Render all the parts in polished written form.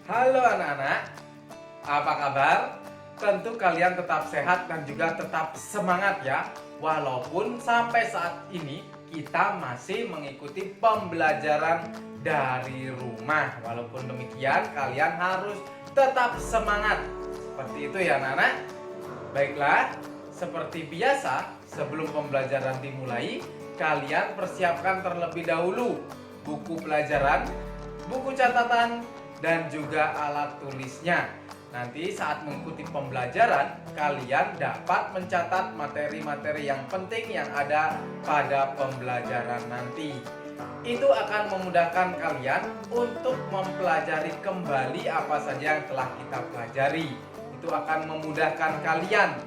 Halo anak-anak, apa kabar? Tentu kalian tetap sehat dan juga tetap semangat ya. Walaupun sampai saat ini kita masih mengikuti pembelajaran dari rumah. Walaupun demikian kalian harus tetap semangat. Seperti itu ya anak-anak. Baiklah, seperti biasa sebelum pembelajaran dimulai, kalian persiapkan terlebih dahulu buku pelajaran, buku catatan, dan juga alat tulisnya. Nanti saat mengikuti pembelajaran, kalian dapat mencatat materi-materi yang penting yang ada pada pembelajaran nanti. Itu akan memudahkan kalian untuk mempelajari kembali apa saja yang telah kita pelajari. Itu akan memudahkan kalian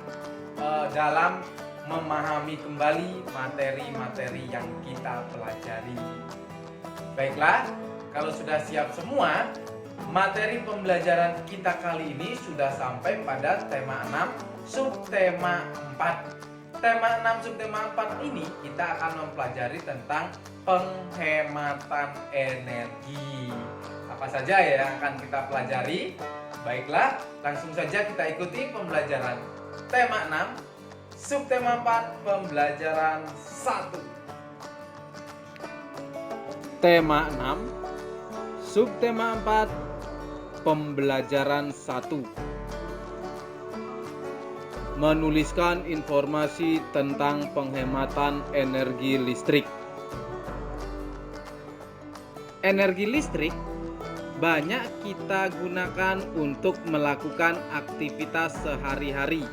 dalam memahami kembali materi-materi yang kita pelajari. Baiklah, kalau sudah siap semua, materi pembelajaran kita kali ini sudah sampai pada tema 6, subtema 4. Tema 6 subtema 4 ini kita akan mempelajari tentang penghematan energi. Apa saja ya yang akan kita pelajari? Baiklah, langsung saja kita ikuti pembelajaran tema 6, subtema 4, pembelajaran 1. Tema 6, subtema 4, pembelajaran 1. Menuliskan informasi tentang penghematan energi listrik. Energi listrik banyak kita gunakan untuk melakukan aktivitas sehari-hari.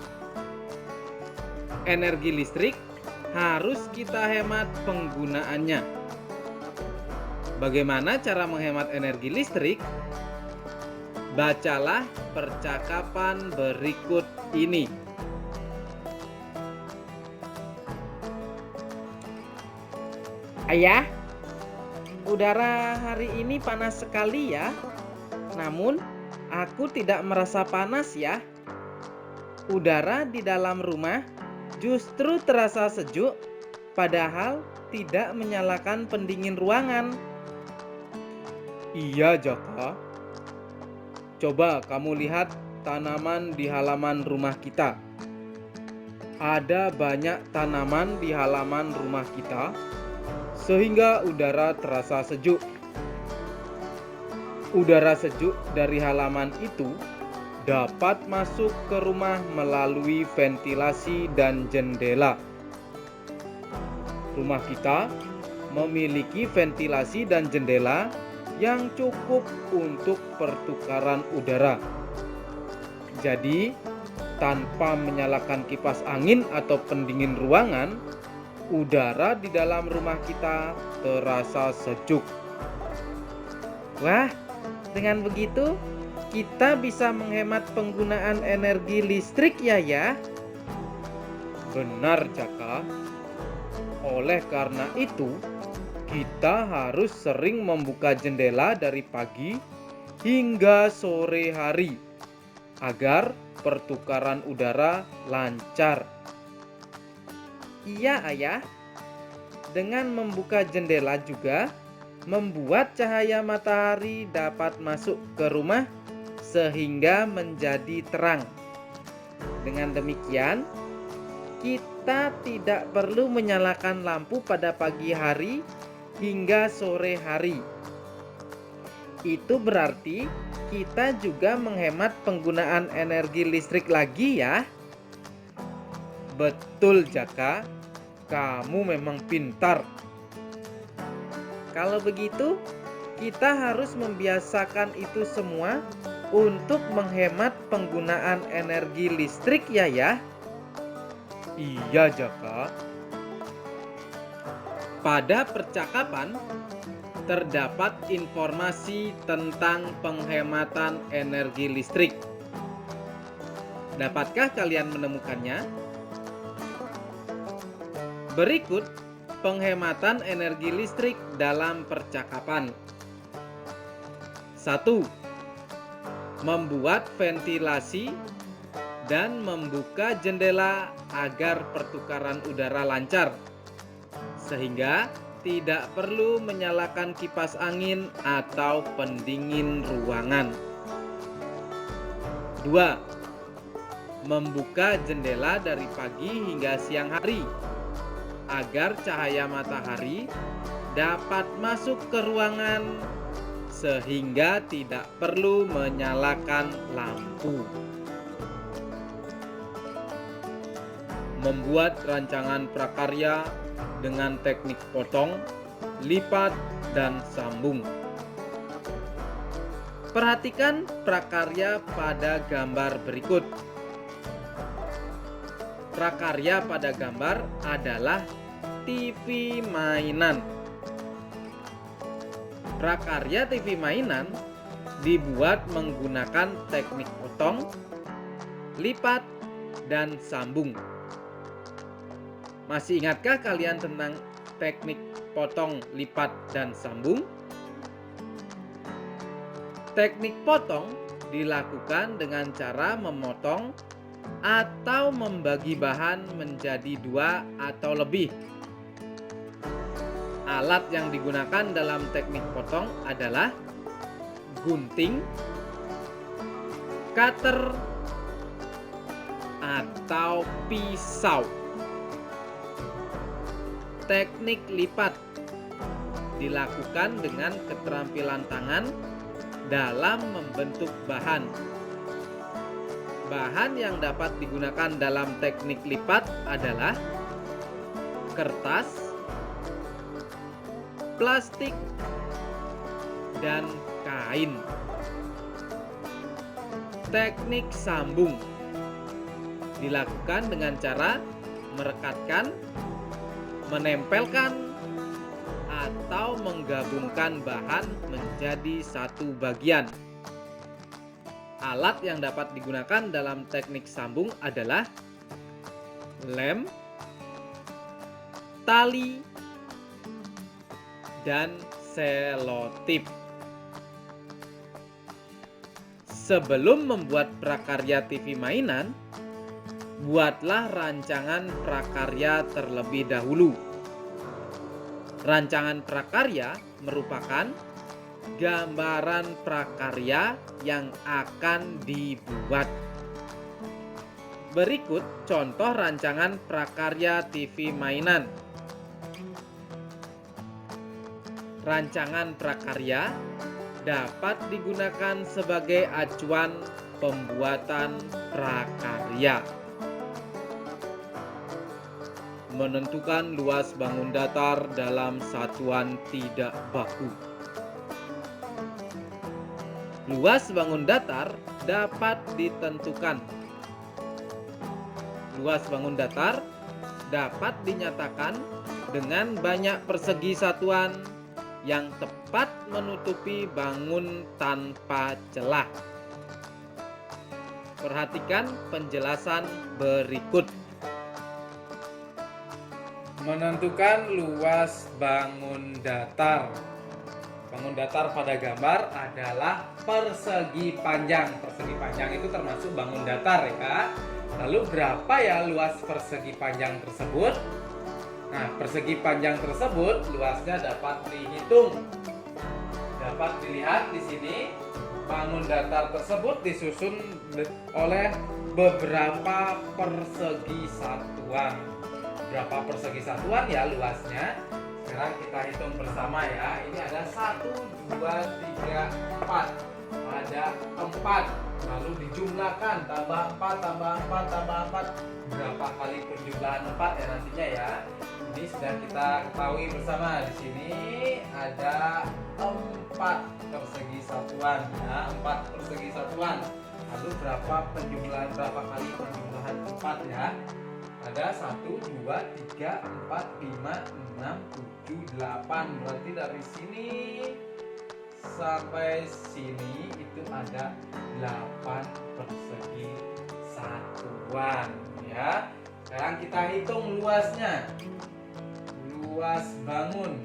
Energi listrik harus kita hemat penggunaannya. Bagaimana cara menghemat energi listrik? Bacalah percakapan berikut ini. Ayah, udara hari ini panas sekali ya. Namun, aku tidak merasa panas ya. Udara di dalam rumah justru terasa sejuk, padahal tidak menyalakan pendingin ruangan. Iya, Jaka. Coba kamu lihat tanaman di halaman rumah kita. Ada banyak tanaman di halaman rumah kita, sehingga udara terasa sejuk. Udara sejuk dari halaman itu dapat masuk ke rumah melalui ventilasi dan jendela. Rumah kita memiliki ventilasi dan jendela yang cukup untuk pertukaran udara. Jadi, tanpa menyalakan kipas angin atau pendingin ruangan, udara di dalam rumah kita terasa sejuk. Wah, dengan begitu kita bisa menghemat penggunaan energi listrik ya. Benar, Jaka. Oleh karena itu, kita harus sering membuka jendela dari pagi hingga sore hari agar pertukaran udara lancar. Iya, Ayah. Dengan membuka jendela juga membuat cahaya matahari dapat masuk ke rumah sehingga menjadi terang. Dengan demikian, kita tidak perlu menyalakan lampu pada pagi hari hingga sore hari. Itu berarti kita juga menghemat penggunaan energi listrik lagi ya. Betul, Jaka. Kamu memang pintar. Kalau begitu, kita harus membiasakan itu semua untuk menghemat penggunaan energi listrik ya. Iya, Jaka. Pada percakapan terdapat informasi tentang penghematan energi listrik. Dapatkah kalian menemukannya? Berikut penghematan energi listrik dalam percakapan. 1. Membuat ventilasi dan membuka jendela agar pertukaran udara lancar, sehingga tidak perlu menyalakan kipas angin atau pendingin ruangan. 2. Membuka jendela dari pagi hingga siang hari agar cahaya matahari dapat masuk ke ruangan sehingga tidak perlu menyalakan lampu. Membuat rancangan prakarya dengan teknik potong, lipat, dan sambung. Perhatikan prakarya pada gambar berikut. Prakarya pada gambar adalah TV mainan. Prakarya TV mainan dibuat menggunakan teknik potong, lipat, dan sambung. Masih ingatkah kalian tentang teknik potong, lipat, dan sambung? Teknik potong dilakukan dengan cara memotong atau membagi bahan menjadi 2 atau lebih. Alat yang digunakan dalam teknik potong adalah gunting, cutter, atau pisau. Teknik lipat dilakukan dengan keterampilan tangan dalam membentuk bahan. Bahan yang dapat digunakan dalam teknik lipat adalah kertas, plastik, dan kain. Teknik sambung dilakukan dengan cara merekatkan, menempelkan, atau menggabungkan bahan menjadi satu bagian. Alat yang dapat digunakan dalam teknik sambung adalah lem, tali, dan selotip. Sebelum membuat prakarya TV mainan, buatlah rancangan prakarya terlebih dahulu. Rancangan prakarya merupakan gambaran prakarya yang akan dibuat. Berikut contoh rancangan prakarya TV mainan. Rancangan prakarya dapat digunakan sebagai acuan pembuatan prakarya. Menentukan luas bangun datar dalam satuan tidak baku. Luas bangun datar dapat ditentukan. Luas bangun datar dapat dinyatakan dengan banyak persegi satuan yang tepat menutupi bangun tanpa celah. Perhatikan penjelasan berikut. Menentukan luas bangun datar. Bangun datar pada gambar adalah persegi panjang. Persegi panjang itu termasuk bangun datar ya. Lalu berapa ya luas persegi panjang tersebut? Nah, persegi panjang tersebut luasnya dapat dihitung. Dapat dilihat di sini bangun datar tersebut disusun oleh beberapa persegi satuan. Berapa persegi satuan ya luasnya? Sekarang kita hitung bersama ya. Ini ada 1, 2, 3, 4. Ada 4. Lalu dijumlahkan, tambah 4, tambah 4, tambah 4. Berapa kali penjumlahan 4 ya nantinya ya? Ini sudah kita ketahui bersama. Di sini ada 4 persegi satuan ya, 4 persegi satuan. Lalu berapa kali penjumlahan 4 ya? Ada 1, 2, 3, 4, 5, 6, 7, 8. Berarti dari sini sampai sini itu ada 8 persegi satuan ya. Sekarang kita hitung luasnya. Luas bangun.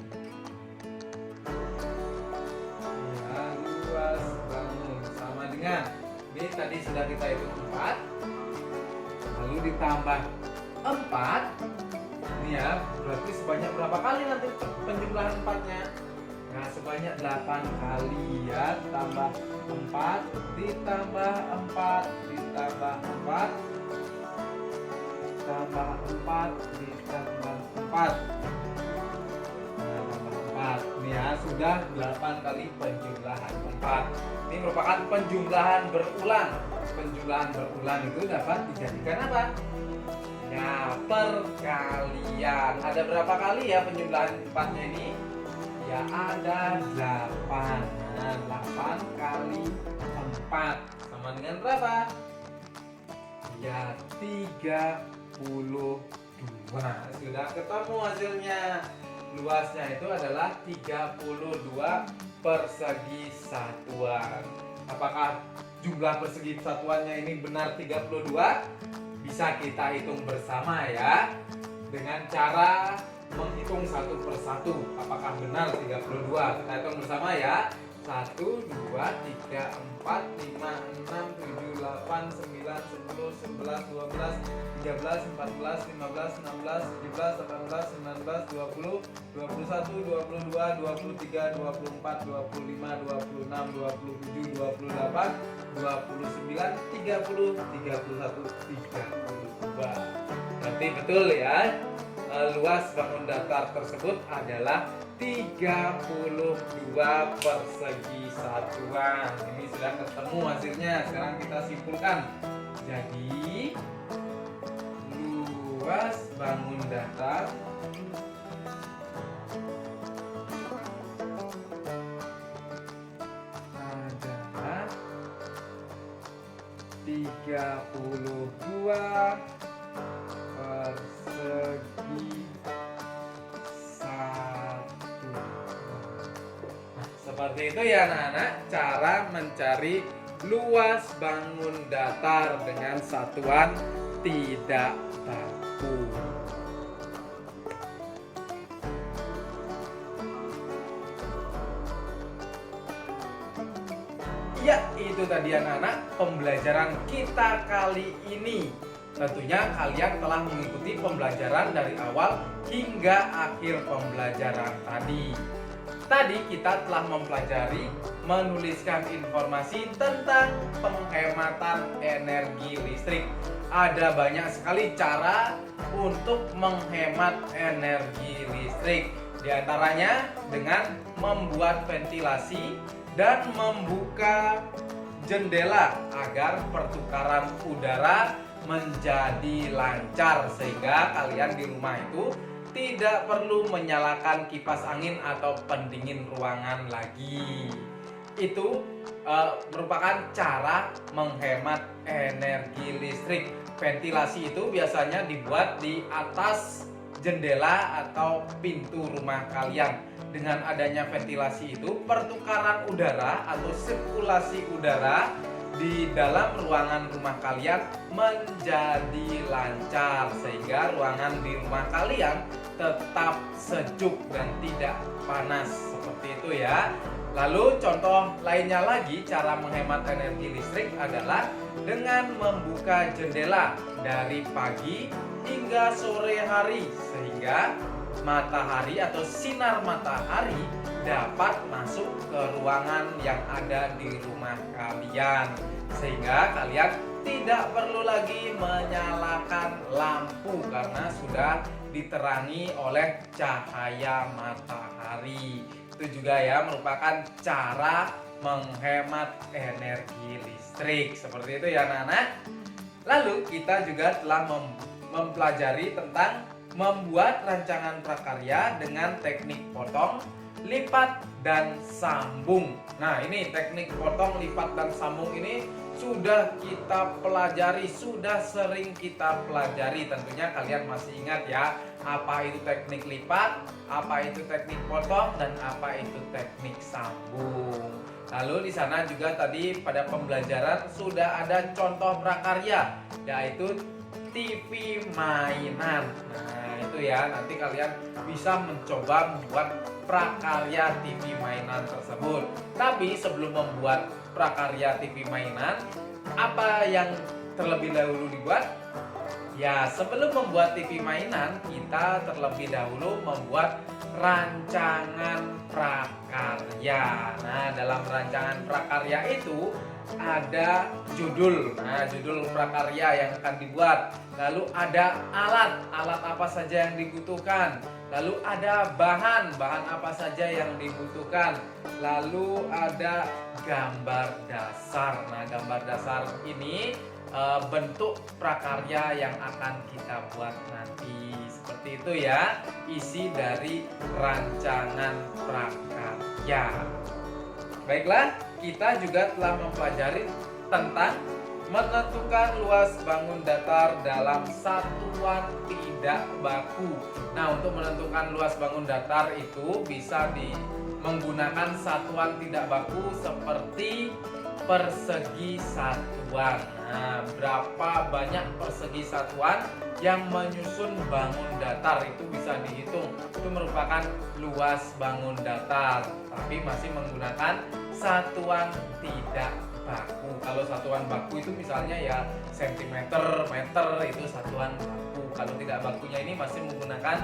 Ya, luas bangun sama dengan ini tadi sudah kita hitung 4. Lalu ditambah 4. Ini ya, berarti sebanyak berapa kali nanti penjumlahan 4-nya? Nah, sebanyak 8 kali ya, tambah 4 ditambah 4 ditambah 4 tambah 4 ditambah 4. Nah, tambah 4. Ini ya, sudah 8 kali penjumlahan 4. Ini merupakan penjumlahan berulang. Penjumlahan berulang itu dapat dijadikan apa? Ya, perkalian. Ada berapa kali ya penjumlahan 4-nya ini? Ya, ada 8. Nah, 8 kali 4 sama dengan berapa? Ya, 32. Sudah ketemu hasilnya. Luasnya itu adalah 32 persegi satuan. Apakah jumlah persegi satuannya ini benar 32? Bisa kita hitung bersama ya, dengan cara menghitung satu persatu. Apakah benar 32? Kita hitung bersama ya. 1, 2, 3, 4, 5, 6, 7, 8, 9, 10, 11, 12, 13, 14, 15, 16, 17, 18, 19, 20, 21, 22, 23, 24, 25, 26, 27, 28, 29, 30, 31, 32. Berarti betul ya, luas bangun datar tersebut adalah 32 persegi satuan. Ini sudah ketemu hasilnya. Sekarang kita simpulkan. Jadi luas bangun datar adalah 32 persegi satu. Nah, seperti itu ya anak-anak, cara mencari luas bangun datar dengan satuan tidak baku. Ya, itu tadi anak-anak pembelajaran kita kali ini. Tentunya kalian telah mengikuti pembelajaran dari awal hingga akhir pembelajaran tadi. Tadi kita telah mempelajari menuliskan informasi tentang penghematan energi listrik. Ada banyak sekali cara untuk menghemat energi listrik. Di antaranya dengan membuat ventilasi dan membuka jendela agar pertukaran udara menjadi lancar, sehingga kalian di rumah itu tidak perlu menyalakan kipas angin atau pendingin ruangan lagi. Itu merupakan cara menghemat energi listrik. Ventilasi itu biasanya dibuat di atas jendela atau pintu rumah kalian. Dengan adanya ventilasi itu, pertukaran udara atau sirkulasi udara di dalam ruangan rumah kalian menjadi lancar, sehingga ruangan di rumah kalian tetap sejuk dan tidak panas, seperti itu ya. Lalu contoh lainnya lagi cara menghemat energi listrik adalah dengan membuka jendela dari pagi hingga sore hari, sehingga matahari atau sinar matahari dapat masuk ke ruangan yang ada di rumah kalian, sehingga kalian tidak perlu lagi menyalakan lampu karena sudah diterangi oleh cahaya matahari. Itu juga ya merupakan cara menghemat energi listrik, seperti itu ya anak-anak. Lalu kita juga telah mempelajari tentang membuat rancangan prakarya dengan teknik potong, lipat, dan sambung. Nah, ini teknik potong, lipat, dan sambung ini sudah kita pelajari, sudah sering kita pelajari. Tentunya kalian masih ingat ya, apa itu teknik lipat, apa itu teknik potong, dan apa itu teknik sambung. Lalu di sana juga tadi pada pembelajaran sudah ada contoh prakarya, yaitu TV mainan. Nah, itu ya, nanti kalian bisa mencoba membuat prakarya TV mainan tersebut. Tapi sebelum membuat prakarya TV mainan, apa yang terlebih dahulu dibuat? Ya, sebelum membuat TV mainan, kita terlebih dahulu membuat rancangan prakarya. Nah, dalam rancangan prakarya itu ada judul. Nah, judul prakarya yang akan dibuat. Lalu ada alat apa saja yang dibutuhkan. Lalu ada bahan apa saja yang dibutuhkan. Lalu ada gambar dasar. Nah, gambar dasar ini bentuk prakarya yang akan kita buat nanti. Seperti itu ya, isi dari rancangan prakarya. Baiklah, kita juga telah mempelajari tentang menentukan luas bangun datar dalam satuan tidak baku. Nah, untuk menentukan luas bangun datar itu bisa menggunakan satuan tidak baku seperti persegi satuan. Nah, berapa banyak persegi satuan yang menyusun bangun datar itu bisa dihitung. Itu merupakan luas bangun datar, tapi masih menggunakan satuan tidak baku. Kalau satuan baku itu misalnya ya sentimeter, meter, itu satuan baku. Kalau tidak bakunya ini masih menggunakan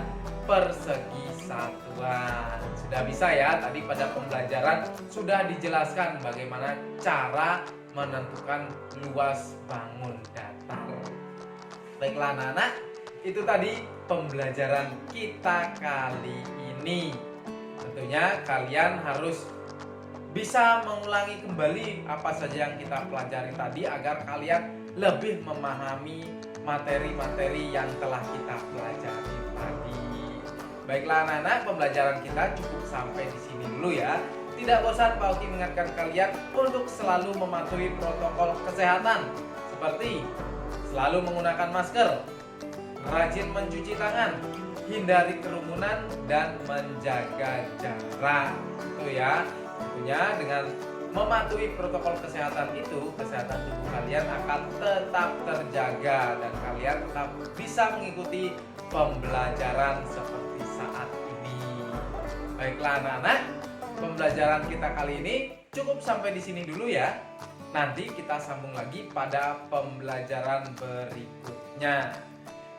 persegi satuan. Sudah bisa ya, tadi pada pembelajaran sudah dijelaskan bagaimana cara menentukan luas bangun datar. Baiklah anak-anak, itu tadi pembelajaran kita kali ini. Tentunya kalian harus bisa mengulangi kembali apa saja yang kita pelajari tadi agar kalian lebih memahami materi-materi yang telah kita pelajari tadi. Baiklah anak-anak, pembelajaran kita cukup sampai di sini dulu ya. Tidak bosan Pak Oki mengingatkan kalian untuk selalu mematuhi protokol kesehatan seperti selalu menggunakan masker, rajin mencuci tangan, hindari kerumunan dan menjaga jarak. Itu ya. Tentunya dengan mematuhi protokol kesehatan itu, kesehatan tubuh kalian akan tetap terjaga dan kalian tetap bisa mengikuti pembelajaran seperti saat ini. Baiklah anak-anak, pembelajaran kita kali ini cukup sampai di sini dulu ya. Nanti kita sambung lagi pada pembelajaran berikutnya.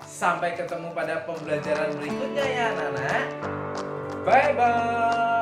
Sampai ketemu pada pembelajaran berikutnya ya anak-anak. Bye bye.